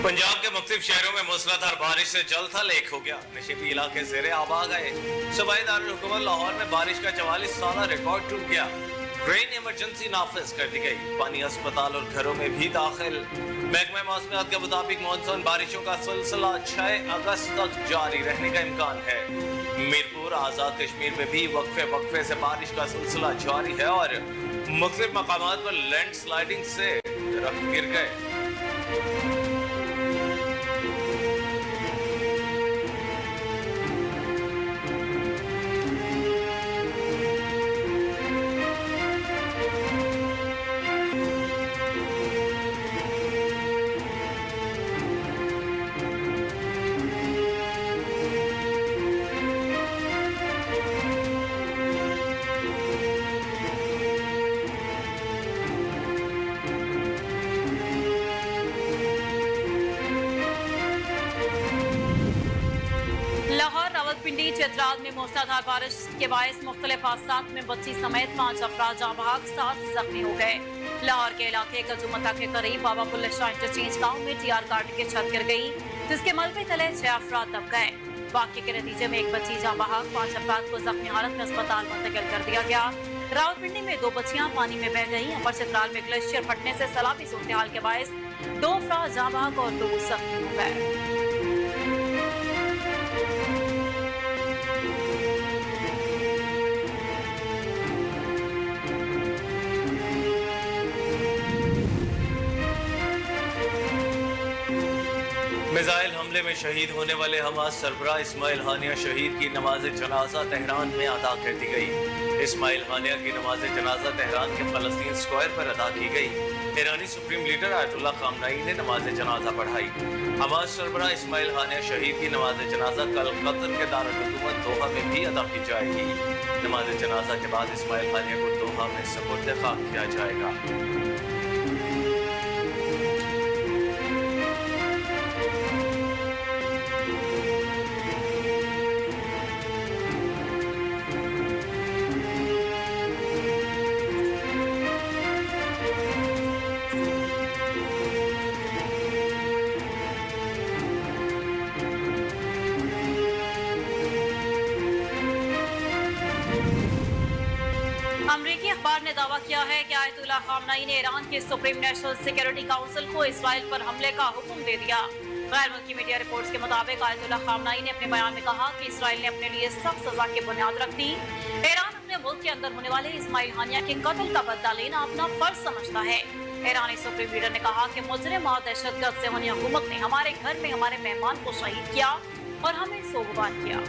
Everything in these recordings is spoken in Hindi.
पंजाब के मुख्तलिफ शहरों में मूसलाधार बारिश से जल थल एक हो गया। नशीबी इलाके ज़ेरे आब आ गए। सूबाई दारुल हुकूमत लाहौर में बारिश का 44 साला रिकॉर्ड टूट गया। रेन इमरजेंसी नाफिज कर दी गई। पानी अस्पताल और घरों में भी दाखिल। महकमा मौसमियात के मुताबिक मानसून बारिशों का सिलसिला 6 अगस्त तक जारी रहने का इम्कान है। मीरपुर आजाद कश्मीर में भी वक्फे से बारिश का सिलसिला जारी है और मुख्तलिफ मकामात पर लैंड स्लाइडिंग से दरख्त गिर गए। पिंडी चित्राल में मूसलाधार बारिश के बायस मुख्तलिफ हादसात में बच्ची समेत 5 अफराद जाँ बहक 7 जख्मी हो गए। लाहौर के इलाके गजुमता के करीब बाबा बुल्ले शाह इंटरचेंज गाँव में टीआर गार्ड की छत गिर गई, जिसके मलबे तले 6 अफराद दब गए। वाक़े के नतीजे में एक बच्ची जाँ बहक 5 अफराद को जख्मी हालत में अस्पताल मुंतकिल कर दिया गया। रावलपिंडी में 2 बच्चियां पानी में बह गईं। अपर चित्राल में ग्लेशियर फटने से सैलाबी सूरत-ए-हाल के बायस 2 अफराद जाँ बहक और 2 जख्मी हो गए। मिसाइल हमले में शहीद होने वाले हमास सरबराह इस्माइल हानिया शहीद की नमाज जनाजा तेहरान में अदा कर दी गई। इस्माइल हानिया की नमाज जनाजा तेहरान के फलस्तीन स्क्वायर पर अदा की गई। ईरानी सुप्रीम लीडर आयतुल्लाह खामनाई ने नमाज जनाजा पढ़ाई। हमास सरबराह इस्माइल हानिया शहीद की नमाज जनाजा कल कतर के दारुल हुकूमत दोहा में भी अदा की जाएगी। नमाज जनाजा के बाद इस्माइल हानिया को दोहा में सुपुर्द खाक किया जाएगा। अमरीकी अखबार ने दावा किया है कि आयतुल्लाह खामनाई ने ईरान के सुप्रीम नेशनल सिक्योरिटी काउंसिल को इसराइल पर हमले का हुक्म दे दिया। गैर मुल्की मीडिया रिपोर्ट्स के मुताबिक आयतुल्लाह खामनाई ने अपने बयान में कहा कि इसराइल ने अपने लिए सख्त सजा की बुनियाद रख दी। ईरान अपने मुल्क के अंदर होने वाले इस्माइल हानिया के कत्ल का बदला लेना अपना फर्ज समझता है। ईरानी सुप्रीम लीडर ने कहा कि मुजरिम और दहशतगर्द सेहूनी हुकूमत ने हमारे घर में हमारे मेहमान को शहीद किया और हमें सोगवार किया।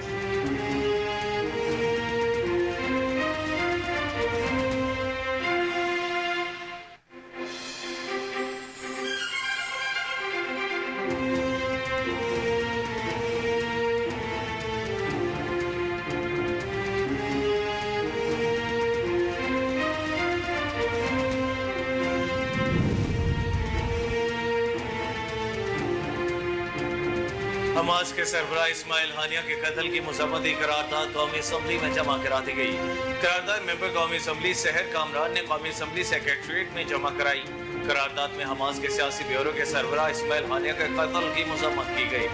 हमास के सरबराह इस्माइल हानिया के कत्ल की मजम्मती करारदाद कौमी असम्बली में जमा करा दी गई। करारदाद मेंबर कौमी असम्बली शहर कामरान ने कौमी असम्बली सेक्रेटरीट में जमा कराई। करारदाद में हमास के सियासी ब्यूरो के सरबराह इस्माइल हानिया के कत्ल की मजम्मत की गई।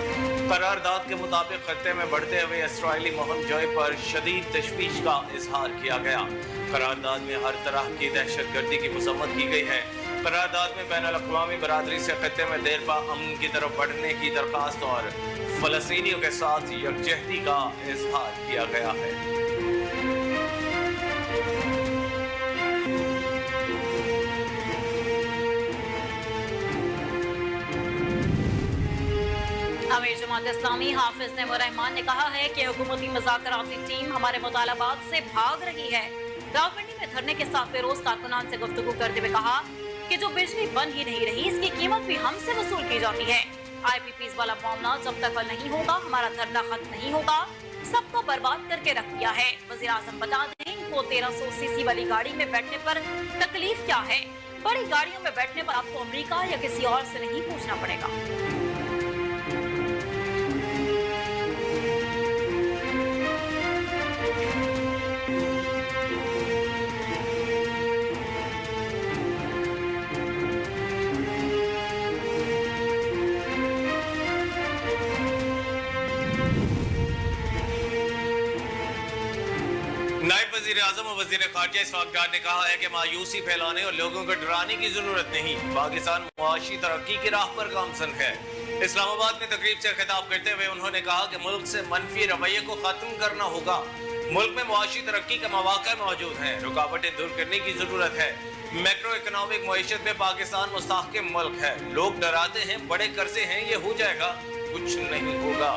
करारदाद के मुताबिक खत्ते में बढ़ते हुए इसराइली मुहिम जोई पर शदीद तशवीश का इजहार किया गया। करारदाद में हर तरह की दहशतगर्दी की मजम्मत की गई है। करारदाद में बैनुल-अक़वामी बरादरी से खत्ते में देर पा अमन की तरफ बढ़ने की दरख्वास्त और फलस्तीनियों के साथ यकजहती का इजहार किया गया है। अमीर जमात इस्लामी हाफिज रहमान ने कहा है कि हुकूमती मुज़ाकराती टीम हमारे मुतालबात से भाग रही है। रावलपिंडी में धरने के साथ बेरोज कारकुनान से गुफ्तगू करते हुए कहा कि जो बिजली बन ही नहीं रही, इसकी कीमत भी हमसे वसूल की जाती है। IPPs वाला मामला जब तक हल नहीं होगा, हमारा धरना खत्म नहीं होगा। सबको बर्बाद करके रख दिया है। वज़ीर आज़म बता दें, इनको 1300 सीसी वाली गाड़ी में बैठने पर तकलीफ क्या है। बड़ी गाड़ियों में बैठने पर आपको अमेरिका या किसी और से नहीं पूछना पड़ेगा। वजीर आजम और वजीर खारजा इसहाक डार ने कहा है कि मायूसी फैलाने और लोगों को डराने की जरूरत नहीं। पाकिस्तान मुआशी तरक्की की राह पर गामजन है। इस्लामाबाद में तकरीब से खिताब करते हुए उन्होंने कहा कि मुल्क से मनफी रवैये को खत्म करना होगा। मुल्क में मुआशी तरक्की के मौके मौजूद हैं, रुकावटें दूर करने की जरूरत है। मैक्रो इकोनॉमिक मईशत में पाकिस्तान मुस्तहकम मुल्क है। लोग डराते हैं, बड़े कर्जे हैं, ये हो जाएगा, कुछ नहीं होगा।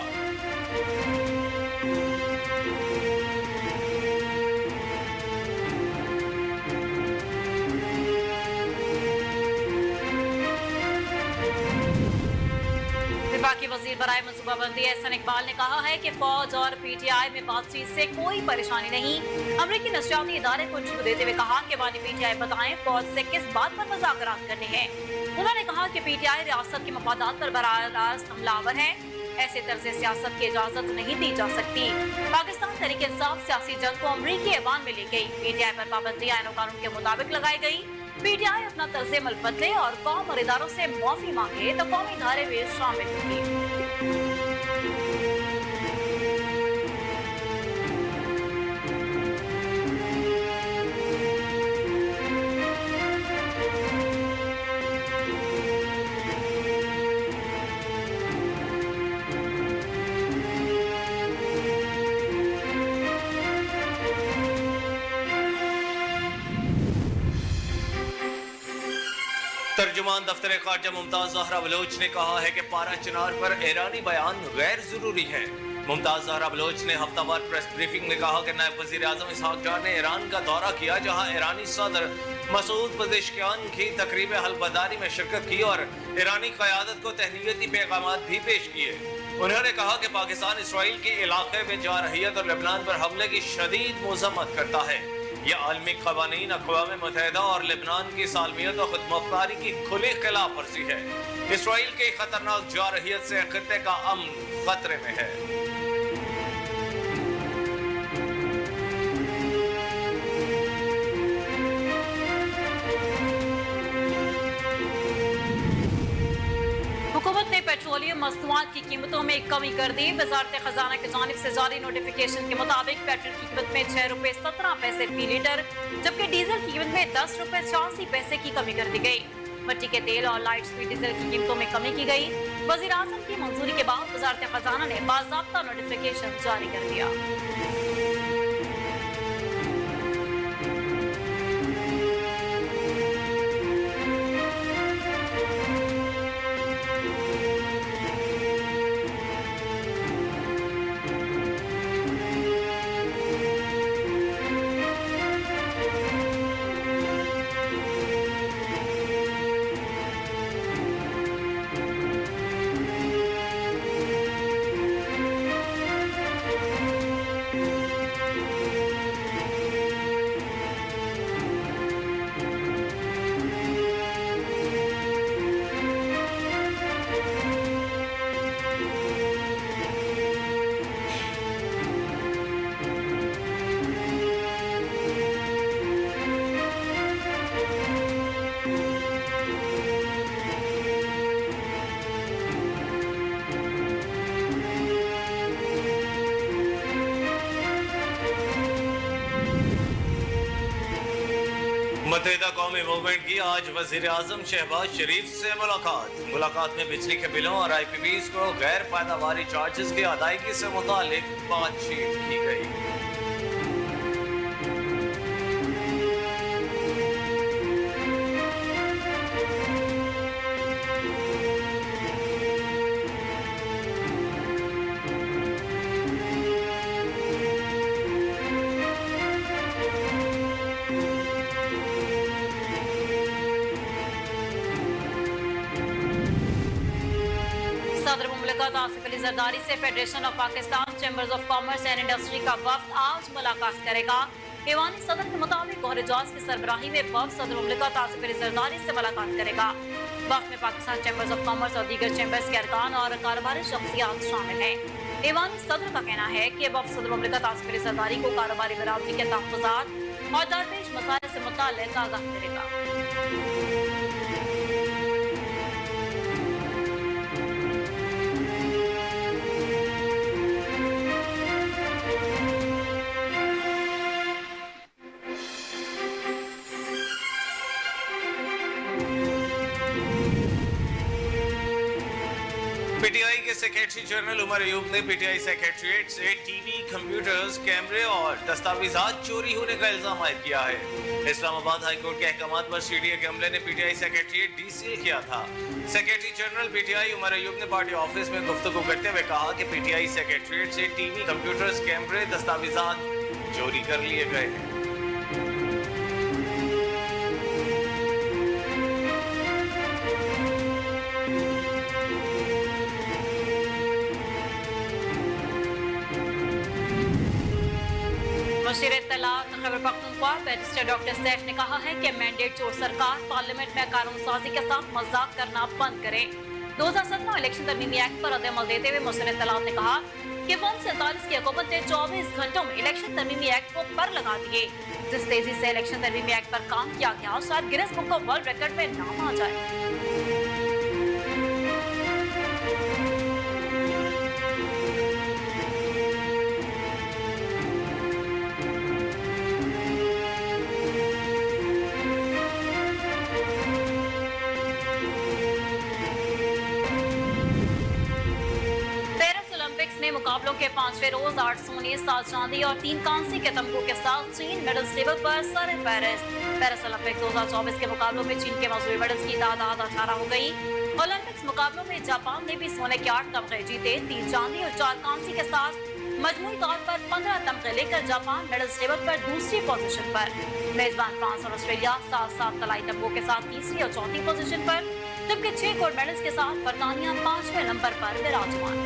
विभागीय वजीर बराए मनसूबाबंदी एहसन इकबाल ने कहा है कि फौज और पीटीआई में बातचीत से कोई परेशानी नहीं। अमरीकी नशरियाती इदारे को इंटरव्यू देते हुए कहा कि वानी पीटीआई बताएं फौज से किस बात पर मुज़ाकरात करने हैं। उन्होंने कहा कि पीटीआई रियासत के मफादात पर बराह रास्त हमलावर है। ऐसे तर्ज सियासत की इजाजत नहीं दी जा सकती। पाकिस्तान तहरीक इंसाफ सियासी जंग को अमरीकी ऐवान में ले गई। पीटीआई पर पाबंदी आईन और कानून के मुताबिक लगाई गई। पीटीआई अपना तर्ज अमल बदले और कौम और इदारों से माफी मांगे तो कौमी धारे में शामिल होगी। तर्जुमान दफ्तर खारजा मुमताज जहरा बलोच ने कहा है कि पारा चिनार पर ईरानी बयान गैर जरूरी है। मुमताज जहरा बलोच ने हफ्तावार प्रेस ब्रीफिंग में कहा कि नायब वजीर आजम इसहाक डार ने ईरान का दौरा किया, जहां ईरानी सदर मसूद पजेश्कियान की तकरीब हलबदारी में शिरकत की और ईरानी क़यादत को तहनीती पैगामात भी पेश किए। उन्होंने कहा कि पाकिस्तान इसराइल के इलाके में जारहियत और लेबनान पर हमले की शदीद मजम्मत करता है। यह आलमी क़वानीन, अक़वाम मुत्तहिदा और लेबनान की सालमियत और खुदमुख्तारी की खुली खिलाफ वर्जी है। इसराइल की खतरनाक जारहियत से खित्ते का अमन खतरे में है। हुकूमत ने पेट्रोलियम मसनूआत की कीमतों में कमी कर दी। वजारत खजाना की जानिब से जारी नोटिफिकेशन के मुताबिक पेट्रोल की कीमत में 6 रुपए 17 पैसे फी लीटर, जबकि डीजल की कीमत में 10 रुपए 86 पैसे की कमी कर दी गई। मिट्टी के तेल और लाइट स्पीड डीजल की कीमतों में कमी की गई। वजीर आजम की मंजूरी के बाद वजारत खजाना ने बाज़ाब्ता नोटिफिकेशन जारी कर दिया। मुत्तहिदा कौमी मूवमेंट की आज वजीर आजम शहबाज शरीफ से मुलाकात में बिजली के बिलों और IPPs को गैर पैदावारी चार्जेस की अदायगी से मुतालिक बातचीत की गई। सदर मुमलिकत आसिफ अली जरदारी से federation of Pakistan chambers of commerce and industry का वफ्द आज मुलाकात करेगा। ईवानी सदर के मुताबिक और एजाज की सरबराही में वफ्द सदर मुमलिकत आसिफ अली जरदारी से मुलाकात करेगा। वफ्द में पाकिस्तान चैम्बर्स ऑफ कॉमर्स और दीगर चैम्बर्स के अरकान और कारोबारी शख्सियात शामिल हैं। ईवानी सदर का कहना है कि वफ्द सदर मुमलिकत आसिफ अली जरदारी को कारोबारी बरादरी के तहफ़्फ़ुज़ात और दरपेश मसाइल से मुताल्लिक़ आगाह करेगा। पीटीआई के सेक्रेटरी जनरल उमर अयूब ने पीटीआई सेक्रेटरीट से टीवी, कंप्यूटर्स, कैमरे और दस्तावेजात चोरी होने का इल्जाम आयद किया है। इस्लामाबाद हाईकोर्ट के अहकामात पर सीडीए के अमले ने पीटीआई सेक्रेटरीट डीसील किया था। Secretary general PTI Umar Ayub ने पार्टी ऑफिस में गुफ्तगू करते हुए कहा कि पीटीआई सेक्रेटरीट से टीवी, कंप्यूटर्स, कैमरे, दस्तावेजात चोरी कर लिए गए हैं। वज़ीर इत्तलात खैबर पख्तूनख्वा बैरिस्टर डॉक्टर सैफ ने कहा है कि मैंडेट चोर सरकार पार्लियामेंट में कानून साजी के साथ मजाक करना बंद करे। 2017 इलेक्शन तरमीमी एक्ट पर रद्द-ए-अमल देते हुए वज़ीर इत्तलात ने कहा कि फॉर्म 47 की हुकूमत ने 24 घंटों में इलेक्शन तरमीमी एक्ट को पर लगा दिए। जिस तेजी से इलेक्शन तरमीमी एक्ट पर काम किया गया, शायद Guinness book of world record में नाम आ जाए। में मुकाबलों के 5वें रोज 8 सोने, 7 चांदी और 3 कांसे के तमगों के साथ चीन मेडल टेबल पर सरफहरिस्त। पेरिस ओलंपिक 2024 के मुकाबलों में चीन के मौजूद मेडल्स की तादाद 18 हो गई। ओलंपिक्स मुकाबलों में जापान ने भी सोने के 8 तमगे जीते, 3 चांदी और 4 कांसे के साथ मजमूई तौर पर 15 तमगे लेकर जापान मेडल टेबल पर दूसरी पोजीशन पर। मेजबान फ्रांस और ऑस्ट्रेलिया 7-7 तलाई तमगों के साथ तीसरी और चौथी पोजीशन पर, जबकि 6 गोल्ड मेडल्स के साथ बरतानिया 5वें नंबर पर विराजमान।